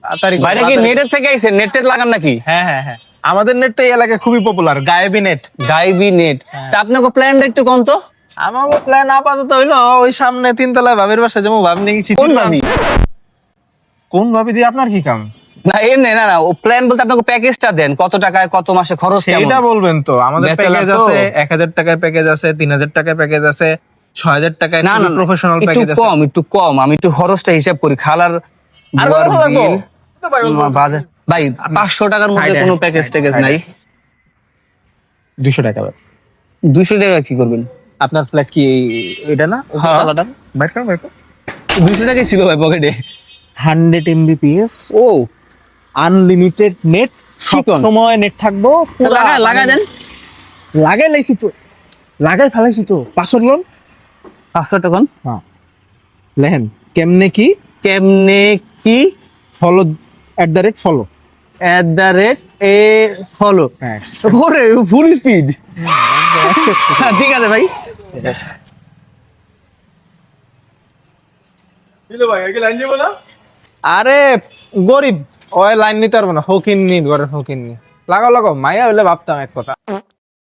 তাড়াতাড়ি করো, বাইরে কি তাড়াতাড়ি। নেটের থেকে আইছেন? নেট টেট লাগান নাকি? হ্যাঁ হ্যাঁ হ্যাঁ, আমাদের নেট তো এই এলাকায় খুবই পপুলার, গায়েবী নেট। গাইবি নেট। তা আপনাকে প্ল্যানটা একটু কোন তো? আমার প্ল্যান আপাতত হইলো ওই সামনে তিনতলায় ভাবির বাসা যেমন ভাবি নাকি কোন ভাবি? কোন ভাবি দিয়ে আপনার কি কাম? না এমনি না না, ও প্ল্যান বলতে আপনাকে প্যাকেজটা দেন, কত টাকায় কত মাসে খরচ কেমন? সেইটা বলবেন তো। আমাদের Bachelor প্যাকেজ তো? আছে 1000 টাকায় প্যাকেজ আছে, 3000 টাকায় প্যাকেজ আছে, 6000 টাকায় না না প্রফেশনাল একটু প্যাকেজ আছে। কম, একটু কম, আমি একটু খরচটা হিসাব করি। খালার আর বুয়ার কত লাগবো? বিল, আমার বাজার ভাই 500 টাকার মধ্যে Side এ, কোনো প্যাকেজ side এ, ট্যাকেজ side এ। নাই? 200 টাকা। 200 টাকা কি করবেন? আপনার ফ্ল্যাট কি এটা না? হ্যাঁ। তালাটা বাইর করো, বাইর করো। 200 টাকাই ছিল ভাই পকেটে। 100 mbps ও আনলিমিটেড নেট, সব চিকন। সময় নেট থাকবো। পুরা লাগাই লাগাই দেন। লাগাই লাইছি তো, লাগাই ফেলাইছি তো। পাসওয়ার্ড লোন 500 টাকা। হ্যাঁ লেহেন কেমনে কি কেমনে কি? Follow @follow. এ ফলো। হ্যাঁ ওরে ফুল স্পিড। ঠিক আছে ভাই। আরে গরিব ওই লাইন নিতে পারবো না, ফকিন্নি ঘরের ফকিন্নি। লাগাও লাগাও, মাইয়া হইলে ভাবতাম এক কথা।